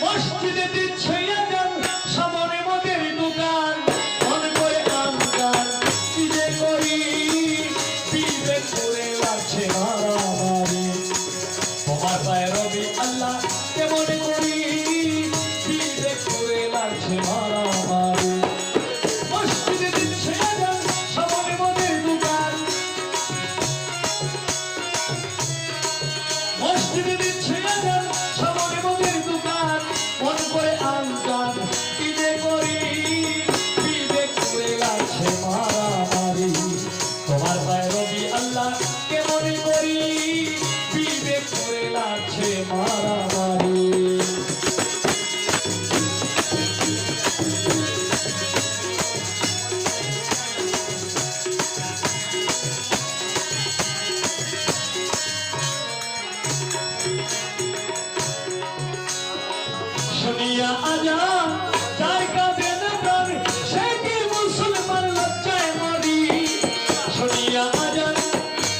মসজিদে দিচ্ছে আজান, সামনে মদের দোকান, মন করে আনগান কি যে করি, বিবেক করে লাগছে মারামারি। তোমার পায়ে রবি আল্লাহ কেমন করি, বিবেক করে লাগছে মারামারি। মসজিদে দিচ্ছে আজান, সামনে মদের দোকান, মসজিদে দিচ্ছে আজান, সামনে মদের দোকান, মন করে আনগান কি যে করি, বিবেক করে লাগছে মারামারি। তোমার পায়ে রবি আল্লাহ কেমন করি, বিবেক করে লাগছে মারামারি। শুনিয়া আজান যার কাঁধে না প্রাণ, সে কি মুসলমান লজ্জায় মরি। শুনিয়া আজান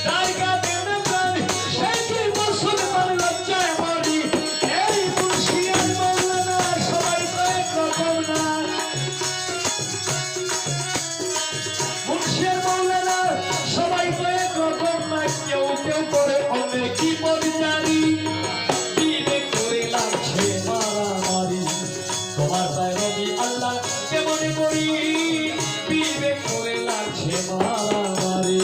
যার কাঁধে না প্রাণ, সে কি মুসলমান লজ্জায় মরি। এই মুর্শিদ মৌলানা সবাই তো একরকম না, মুর্শিদ মৌলানা সবাই তো একরকম না, কেউ কেউ করে অনেক কি পরিচারি, বিবেক করে লাগছে মারামারি। তোমার পায়ে রবি আল্লাহ কেমন করি, বিবেক করে লাগছে মারামারি।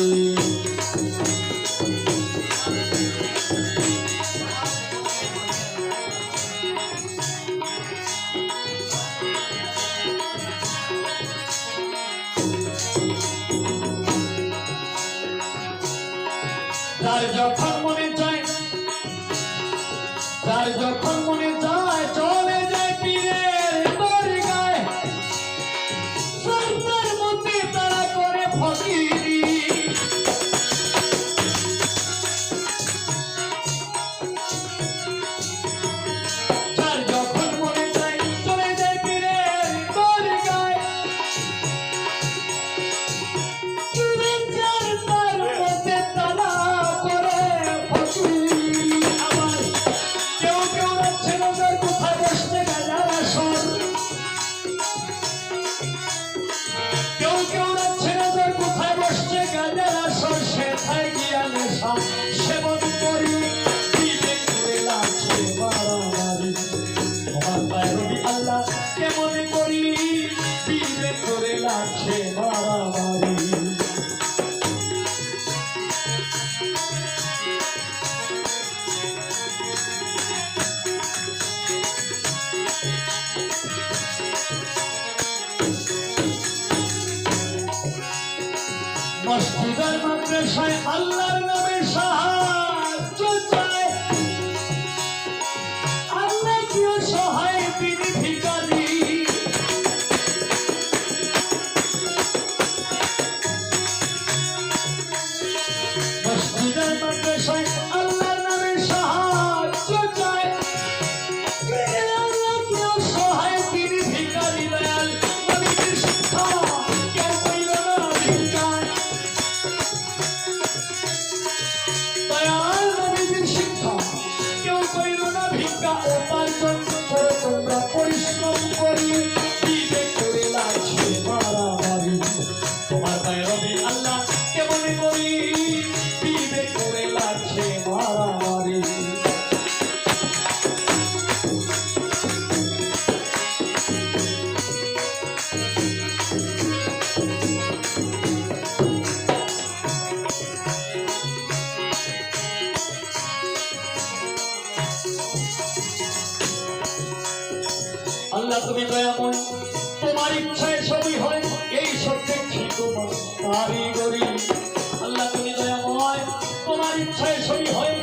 তার যখন মনে চায়, তার যখন মনে চায় চলে যায় পীরের দরগায়, সরকার মধ্যে তারা করে ফকিরি। তার যখন মনে চায় চলে যায় পীরের দরগায়, তার মধ্যে তারা করে ফকিরি। আবার কেউ কেউ রাখছে নজর কোথায় বসতে গাজার আসর, কেউ কেউ রাখছে নজর কোথায় বসতে গাজার আসর, সেথায় গিয়া নেশা সেবন করি, বিবেক করে লাগছে মারামারি। তোমার পায়ে রবি আল্লাহ কেমন করি, বিবেক করে লাগছে মারামারি। মসজিদের মাদ্রাসায় আল্লাহর নামে সাহায্য চায়, আল্লাহ কেউ সহায় তিনি ভিখারি। মসজিদের মাদ্রাসায় আল্লাহর নামে সাহায্য চায়, আল্লাহ কেউ সহায় তিনি ভিখারি। দয়াল নবীর শিক্ষা কেউ কইল না ভিক্ষা, দয়াল নবীর শিক্ষা কেউ কইল না ভিক্ষা। উপার্জন করে তোমরা পরিশ্রম করি, বিবেক করে লাগছে মারামারি। তোমার পায়ে রবি আল্লাহ কেমন করি, বিবেক করে লাগছে মারামারি। আল্লাহ তুমি দয়াময়, তোমার ইচ্ছায় সবই হয়, এই সব দেখছি তোমার কারিগরি। আল্লাহ তুমি দয়াময়, তোমার ইচ্ছায় সবই হয়,